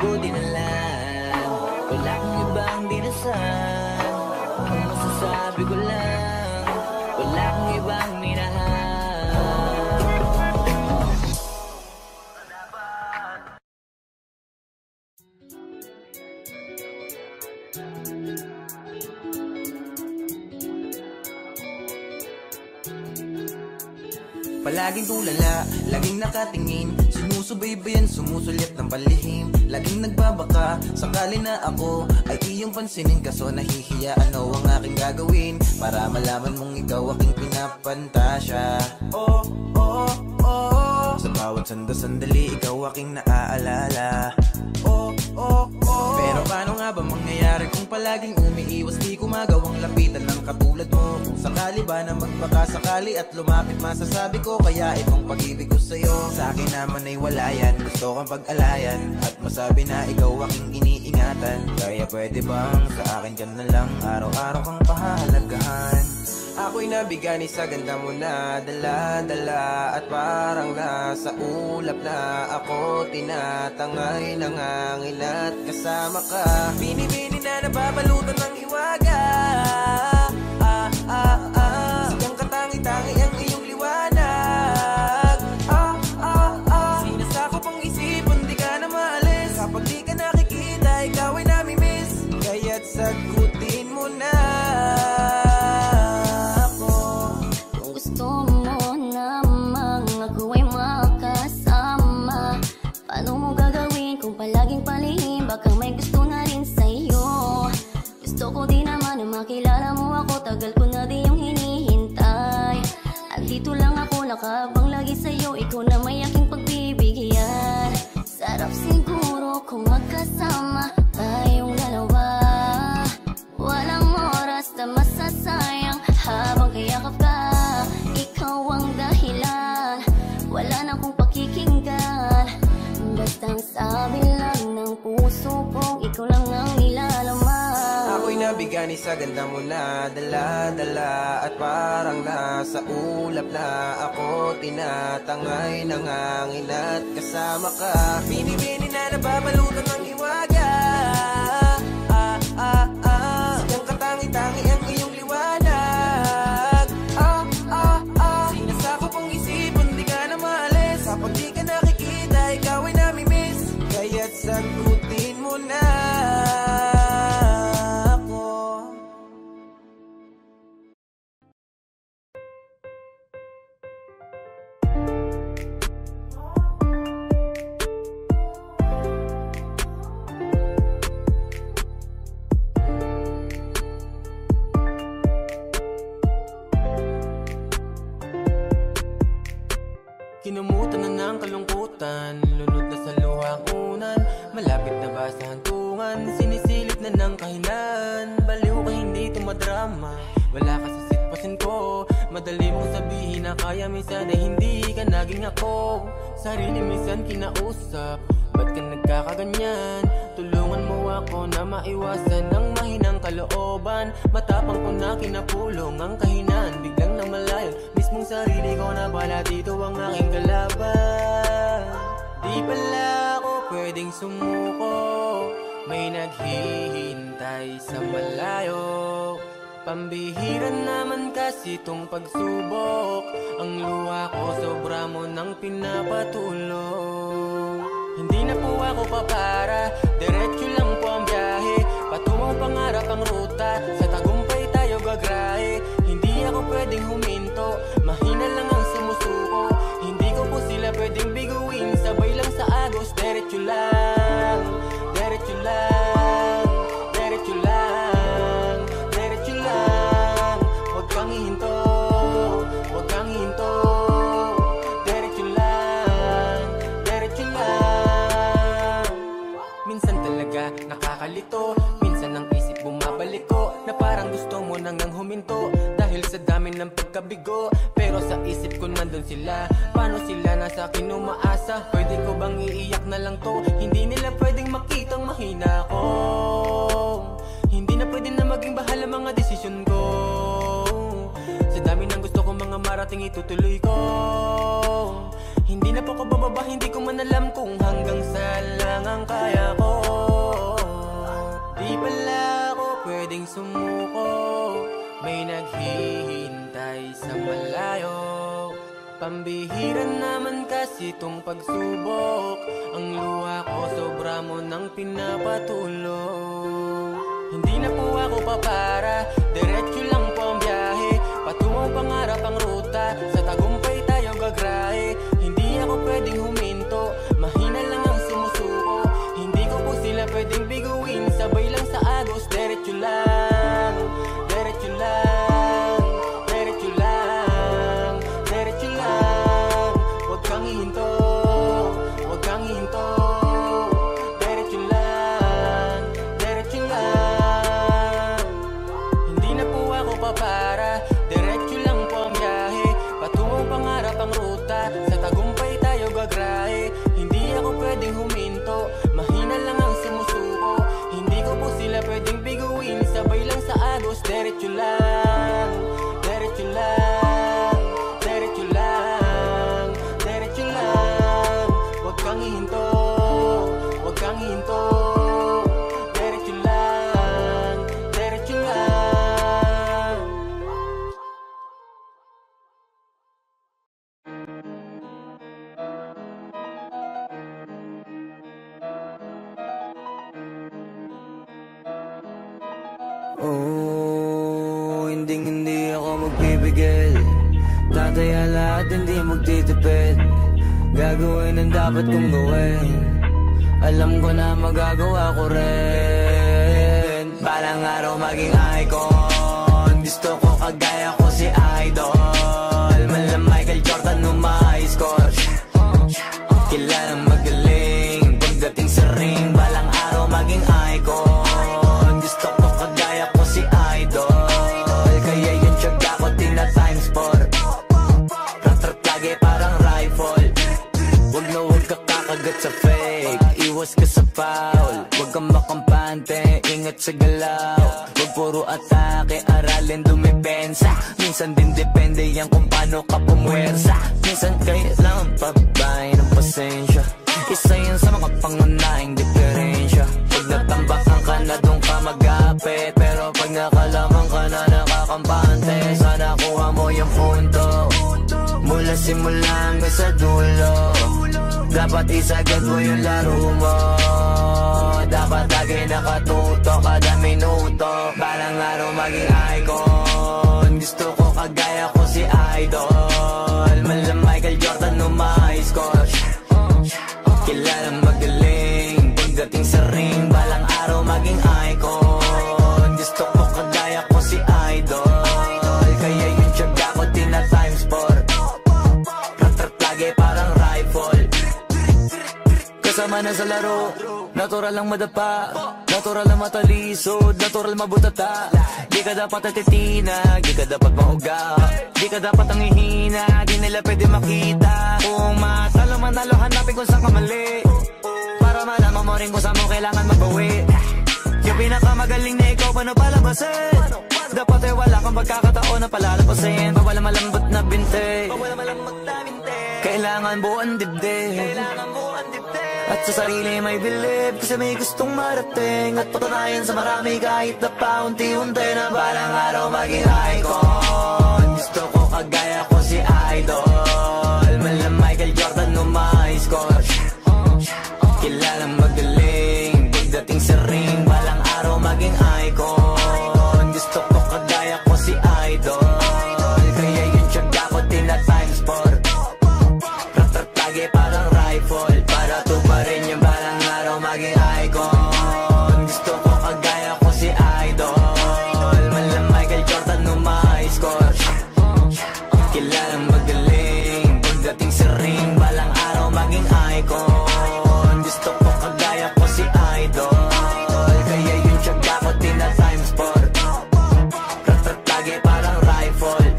Buti na lang. Wala akong ibang dinasal. Ang masasabi ko lang, wala akong ibang minahal. Palaging tulala, laging nakatingin, sinusubaybayan, sumusulit ng palihim. Laging nagbabaka, sakali na ako ay iyong pansinin. Kaso nahihiya, ano ang aking gagawin para malaman mong ikaw aking pinapantasya. Oh, oh, oh, sa bawat sandali, ikaw aking naaalala. Oh, oh, oh, pero paano nga ba mangyayari kung palaging umiiwas? Di ko magawang lapitan ng katulad mo. Kung sakali ba na magpakasakali at lumapit, masasabi ko kaya itong pag-ibig ko sa'yo. Sa akin naman ay wala yan, gusto kang pag-alayan at masabi na ikaw aking iniingatan. Kaya pwede bang sa akin ka na lang, araw-araw kang pahalagahan? Ako'y nabigani sa ganda mo na dala-dala. At parang nasa ulap na ako tinatangay, nangangil at kasama ka. Bini-bini na nababalutan ng hiwaga. Sigang katangi-tangi ang iyong liwanag. Sinasakop ang isipan, di ka na maalis. Kapag di ka nakikita, ikaw ay nami-miss. Kaya't sagutin mo na. Palaging palihim, baka may gusto na rin sa'yo. Gusto ko din naman na makilala mo ako. Tagal ko na din yung hinihintay. Andito lang ako, nakabang lagi sa'yo. Ikaw na may aking pagbibigyan. Sarap siguro kung magkasama tayong dalawa. Walang oras na masasayang habang kayakap ka. Ikaw ang dahilan, wala na akong pakikinggan. Basta ang sabi lang ng puso kong ikaw lang Bayani sa ganda mo na dala-dala at parang nasa ulap na ako tinatangay ng hangin at kasama ka. Bini-bini na nababalutan ng hiwaga. Siyang katangi-tangi ang iyong liwanag. Sinasakop ang isipan, di ka na maalis. Kapag di ka nakikita, ikaw ay namimiss. Kaya't sagutin mo na ako. Kinumutan na ng kalungkutan, lunod na sa luhang unan, malapit na ba sa hantungan, sinisilip na ng kahinaan. Baliw ka hindi tumadrama, wala ka sa sitwasyon ko. Madali mong sabihin na kaya, minsan ay hindi ka naging ako. Sarili minsan kinausap, ba't ka nagkakaganyan? Tulungan mo ako na maiwasan ang mahinang kalooban. Matapang ko na kinapulong ang kahinaan, biglang namalayan. Mismong sarili ko na pala dito ang aking kalaban. Di pala ako pwedeng sumuko, may naghihintay sa malayo. Pambihira naman kasi tong pagsubok, ang luha ko sobra mo nang pinapatulog. Hindi na po ako papara, diretso lang po ang biyahe, patungong pangarap ang ruta, sa tagumpay tayo gagrahe. Hindi ako pwedeng huminto, mahina lang ang sumusuko. Hindi ko po sila pwedeng biguin, sabay lang sa agos. Diretso lang, diretso lang, diretso lang, diretso lang. Huwag kang hihinto, huwag kang hihinto. Diretso lang, diretso lang. Minsan talaga nakakalito, minsan ang isip bumabalik ko, na parang gusto mo nang huminto dahil sa dami ng pagkabigo. Pero sa isip ko nandun sila, paano sila nasa akin umaasa? Pwede ko bang iiyak na lang to? Hindi nila pwedeng makitang mahina ko. Hindi na pwede na maging bahala mga desisyon ko. Sa dami ng gusto ko mga marating itutuloy ko. Hindi na po ko bababa, hindi ko man alam kung hanggang saan lang ang kaya ko. Di pala ako pwedeng sumuko, may naghihintay sa malayo. Pambihira naman kasi tong pagsubok, ang luha ko sobra mo nang pinapatulog. Hindi na po ako papara, diretso lang po ang biyahe, patungong pangarap ang ruta, sa tagumpay tayo gagrahe. Hindi ako pwedeng huminto, mahina lang ang sumusuko. Hindi ko po sila pwedeng biguin, sabay lang sa agos. Diretso lang, diretso lang, diretso lang, diretso lang. Huwag kang hihinto, huwag kang hihinto. Diretso lang, diretso lang. Hindi na po ako papara, diretso lang po ang biyahe, patungong pangarap ang ruta, sa tagumpay tayo gagrahe. Hindi ako pwedeng huminto, mahina lang ang sumusuko. Hindi ko po sila pwedeng biguin, sabay lang sa agos. Diretso lang, diretso lang, diretso lang, diretso lang. Huwag kang hihinto, huwag kang hihinto. Diretso lang, diretso lang. Oh, hindi ako magpipigil, tataya lahat, hindi magtitipid. Gagawin ang dapat kong gawin, alam ko na magagawa ko rin. Balang araw maging icon, gusto ko kagaya ko si Idol. Mala Michael Jordan score. Kilalang magaling pagdating sa ring, balang araw maging icon. Gusto ko kagaya ko si Idol, kaya yung tiyaga ko tina times 4. Rat-rat lagi parang rifle, wag na wag ka kakagat sa fake, iwas ka sa foul. Wag kang makampante, ingat sa galaw, wag puro puro atake, aralin dumepensa. Minsan din depende yan kung paano ka pumwersa. Minsan kailangan pabay ng pasensya. Isa yan sa mga pangunahing diferensya. Pag natambakan ka na doon ka mag-apit, pero pag nakalaman ka na nakakampante, sana kuha mo yung punto mula simula hanggang sa dulo. Dapat isagad mo yung laro mo. Dapat lagi nakatuto kada minuto. Balang araw maging icon. Gusto ko kagaya ko si Idol. Mala Michael Jordan no ma-high score. Kilalang magaling pagdating sa ring. Balang araw maging icon. Gusto ko kagaya ko si Idol. Kaya yung tiyaga ko tina-times 4. Rat-rat lagi parang rifle. Kasama na sa laro, natural lang madapa, natural lang matalisod, natural mabutata. Di ka dapat atitina, di ka dapat mahuga, di ka dapat ang ihina, di nila pwede makita. Kung matalo manalo, hanapin kung saan ka mali, para malaman mo rin kung saan mo kailangan magbawi. Yung pinakamagaling na ikaw, paano palabasin? Dapat ay wala kang pagkakataon na palalapasin. Bawal malambot na binte, kailangan buuan dibdib. At sa sarili may believe, kasi may gustong marating. At patunayan sa marami kahit na paunti-unti, na balang araw maging icon. Gusto ko kagaya ko si Idol. Mala Michael Jordan no ma-high score. Kilalang magaling pagdating sa ring. Balang araw maging icon. Gusto ko kagaya ko si Idol. Kaya yung tiyaga ko tina-times 4. Rat-rat lagi parang rifle. Para tuparin yung balang araw maging icon. Gusto ko kagaya ko si Idol. Mala Michael Jordan no ma-high score. Kilalang magaling pagdating sa ring. Balang araw maging icon. Gusto ko kagaya ko si Idol. Kaya yung tiyaga ko tina-times 4. Rat-rat lagi parang rifle.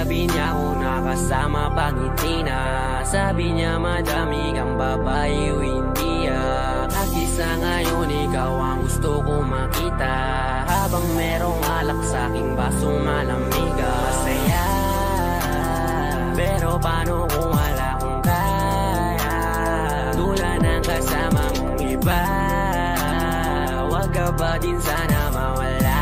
gabi niya ako na nakasama pag ngiti na. Sabi niya madami kang babae o hindi Kasi sa ngayon ikaw ang gusto ko makita. Habang merong alak sa aking basong malamig masaya. Pero paano kung wala kong kaya? Tulad ng kasama mong iba. Wag ka ba din sana mawala?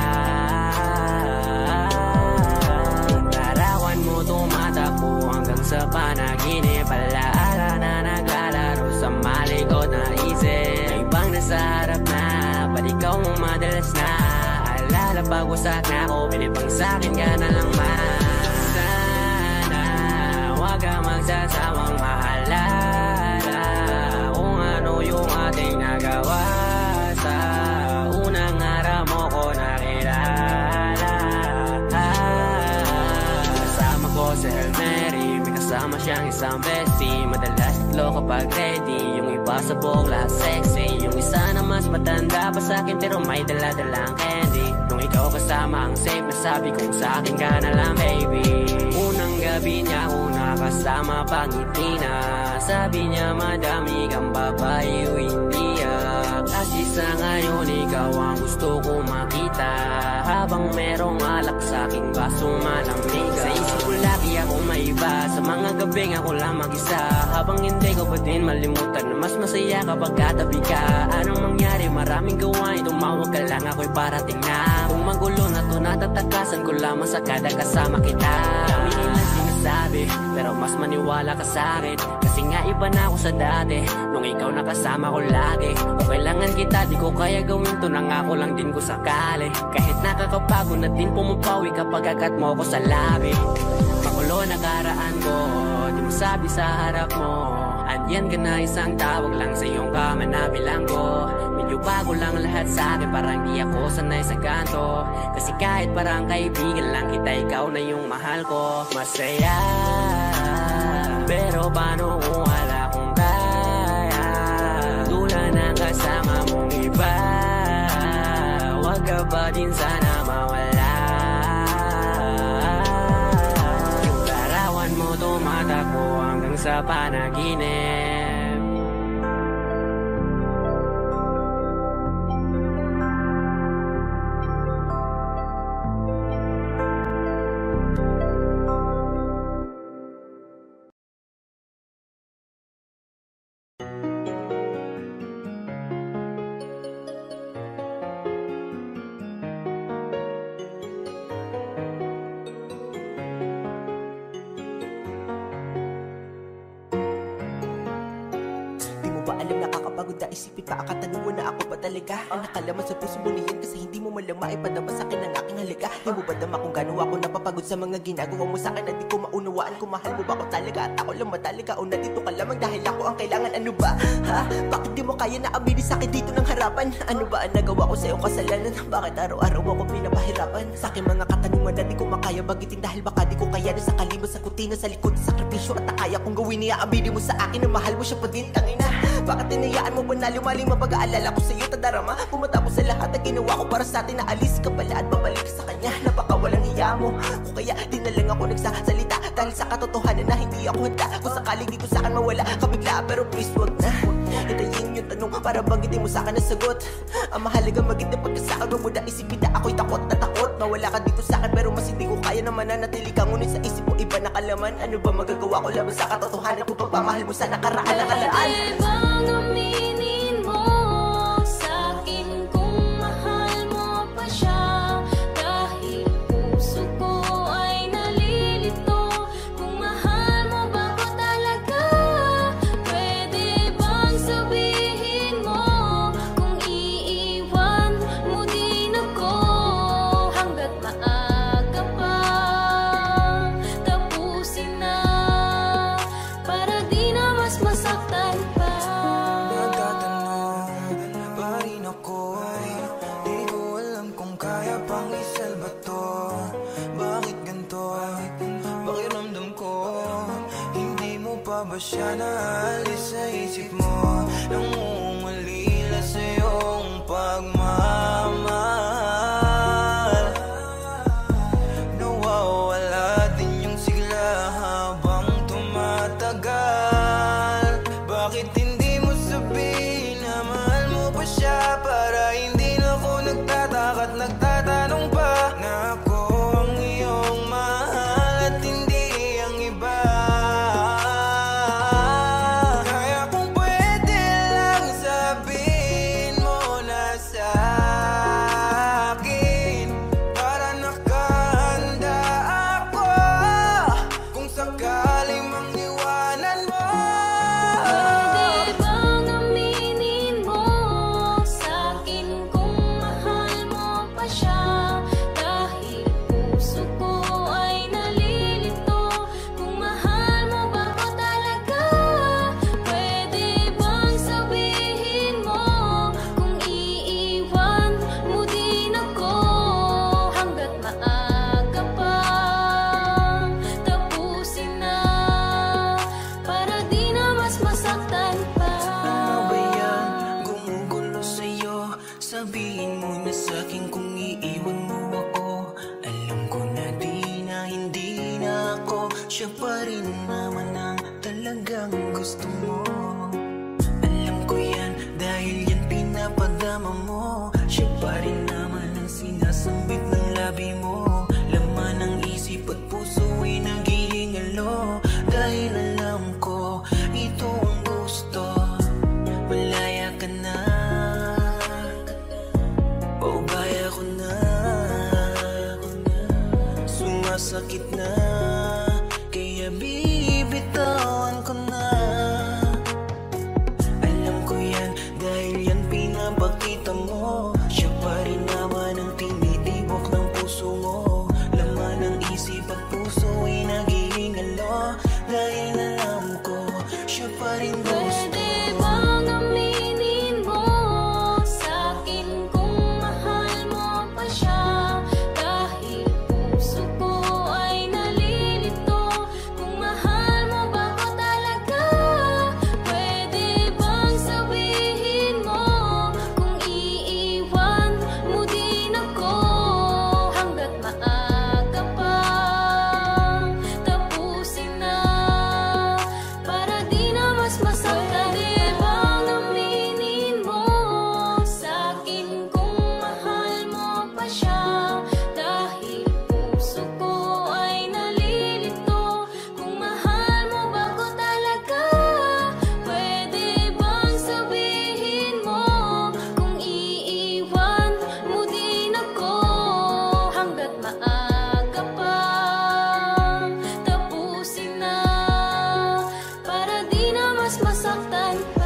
Larawan mo tumatakbo hanggang sa panaginip. Alaala na naglalaro sa malikot na isip. May ibang nasa harap na, ba't ikaw mong madalas na? Alala pag wasak na ako, pinipang sa'kin ka na lang man. Sana wag ka magsasawang mahalala kung ano yung ating nagawa. Sa unang araw mo ko nakilala. Kasama ko si Hail Mary, may kasama siyang isang bestie. Madalas itlo kapag ready, yung iba sa bukla sexy. Yung isa na mas matanda pa sa'kin pero may dala-dalang candy. Nung ikaw kasama ang safe, nasabi kong sa'kin ka na lang baby. Unang gabi niya ako nakasama pag ngiti na. Sabi niya madami kang babae o hindi Kasi sa ngayon ikaw ang gusto ko makita. Habang merong alak sa aking basong malamig. Sa isip ko lagi ako may iba. Sa mga gabing ako lang mag-isa. Habang hindi ko pa din malimutan na mas masaya kapag katabi ka. Anong mangyari? Maraming gawain. Tumawag ka lang ako'y parating na. Kung magulo na to natatakasan ko lamang sa kada kasama kita. Dami nilang sinasabi pero mas maniwala ka sa'kin. Kasi nga iba na ako sa dati nung ikaw nakasama ko lagi. Kung kailangan kita di ko kaya gawin to, nangako lang din ko sakali. Kahit nakakapagod na din pumapawi kapag agat mo ko sa labi. Magulo na karaan ko, di mo sabi sa harap mo. Andyan ka na isang tawag lang sa iyong kama na bilanggo. Medyo bago lang lahat sa akin, parang di ako sanay sa ganto. Kasi kahit parang kaibigan lang kita, ikaw na yung mahal ko. Masaya, pero paano kung wala kong kaya? Tulad ng kasama mong iba. Wag ka ba din sana mawala? Yung larawan mo tumatakbo hanggang sa panaginip. Isipin pa ang katanungan na ako ba talaga ang nakalaman sa puso mo niyan. Kasi hindi mo malang maipadama sa akin ang aking halaga. Di mo ba dama kung gano'n ako napapagod sa mga ginagawa mo sa akin? At di ko maunawaan kung mahal mo ba ako talaga. At ako lang ba talaga o nandito ka lamang dahil ako ang kailangan? Ano ba? Ha? Bakit di mo kaya na aminin sa akin dito ng harapan? Ano ba ang nagawa ko sa iyong kasalanan? Bakit araw-araw ako pinapahirapan? Sa aking mga katanungan na di ko makaya bagitin dahil baka di ko kaya na sa kalimot sa kutina sa likod sa sakripisyo. At nakaya kong gawin niya aminin mo sa akin na mahal mo siya pa din. Tangina, bakit tinayaan mo ba na lumalim ang pag-aalala ko sa iyo tadarama? Pumatapos sa lahat na ginawa ko para sa atin, na alis ka pala at babalik ka sa kanya. Napakawalang hiya mo, kung kaya di na lang ako nagsasalita dahil sa katotohanan na hindi ako handa. Kung sakaling dito sa akin mawala ka bigla, pero please wag na itayin yung tanong para banggitin mo sa akin ang sagot. Ang mahalaga maging na pagkasakal, wag mo na isipin na ako'y takot na takot. Mawala ka dito sa akin pero mas hindi ko kaya na mananatili ka. Ngunit sa isip mo iba na kalaman. Ano ba magagawa ko laban sa katotohanan kung pagpamahal mo sa nakaraan na kalaan? Aminin mo sa'kin kung mahal mo pa siya. Dahil puso ko ay nalilito kung mahal mo ba ko talaga. Pwede bang sabihin mo kung iiwan mo din ako hanggat maaga pa? Tapusin na para di na mas masaktan pa. Siya naalis sa isip mo, nangungalila sa iyong pagmamahal. Nawawala din yung sigla at nagtatanong pa na ako ang iyong mahal at hindi ang iba. Kaya kung pwede lang sabihin mo na sa akin, para nakahanda ako kung sakaling mangiwanan mo. Pwede bang aminin mo sa'kin kung mahal mo pa siya? Dahil puso ko ay nalilito kung mahal mo ba ko talaga. Pwede bang sabihin mo kung iiwan mo din ako hanggat maaga pa? Tapusin na para di na mas masaktan pa. Ano ba yan? Gumugulo sa'yo. Sabihin mo na sa'kin kung iiwan mo ako. Alam ko na hindi na ako. Siya pa rin naman ang talagang gusto mo. Alam ko yan dahil yan pinapadama mo. Siya pa rin naman ang sinasambit ng labi mo. Laman ng isip at puso ay naghihingalo. Dahil alam ko ito ang gusto. Malaya ka na, paubaya ko na, sumasakit na, kaya bibitawan ko na. Alam ko yan dahil yan pinapakita mo. Siya pa rin naman ang tinitibok ng puso mo. Laman ng isip at puso ay naghihingalo. Dahil alam ko siya pa rin gusto. Pwede bang aminin mo sa'kin kung mahal mo pa siya? Dahil puso ko ay nalilito kung mahal mo ba ko talaga. Pwede bang sabihin mo kung iiwan mo din ako hanggat maaga pa? Tapusin na para di na mas masaktan. Pwede bang aminin mo sa'kin kung mahal mo pa siya? Dahil puso ko ay nalilito kung mahal mo ba ko talaga. Pwede bang sabihin mo kung iiwan mo din ako hanggat maaga pa? Tapusin na para di na mas masaktan pa.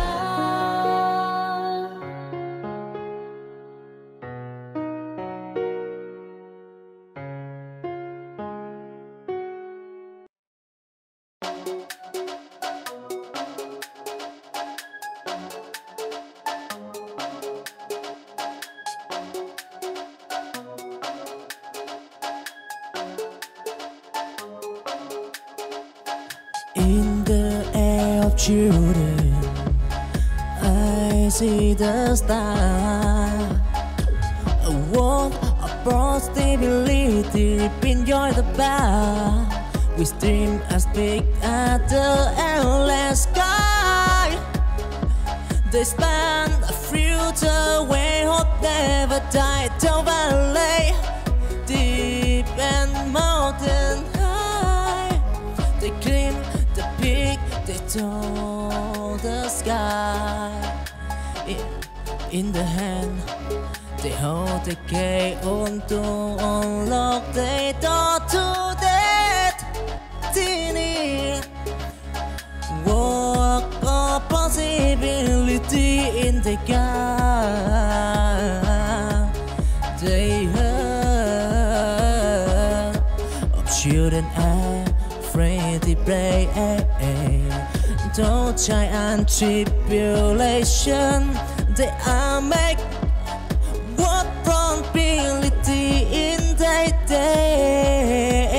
In the air of children, I see the star. A world of broad stability, enjoy the bar. We stream as big as the endless sky. They span a future where hope never died. Down valley, deep and mountain high. They climb the peak, they told the sky. In the hand, they hold the key on to unlock the door to destiny. Walk of possibility in the gap. They heard of children afraid to pray. Don't try and tribulation. They are make what probability in their day.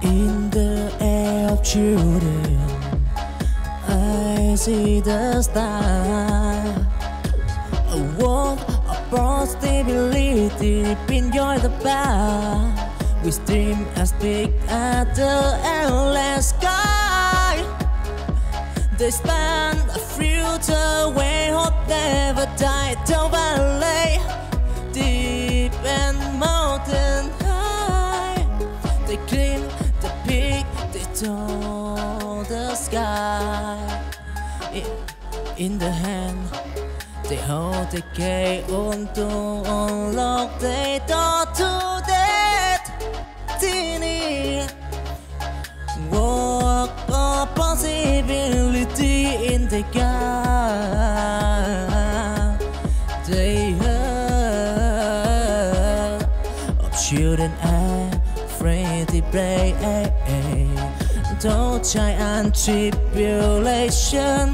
In the air of children, I see the stars. deep enjoy the bar. We stream as big as the endless sky. They span a future way, hope never die. Don't valley, deep and mountain high. They climb the peak, they touch the sky. In the hand, they hold the key to unlock the door to destiny. Walk a possibility in the gap. They heard of children afraid to break. Don't try and tribulation.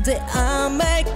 They are make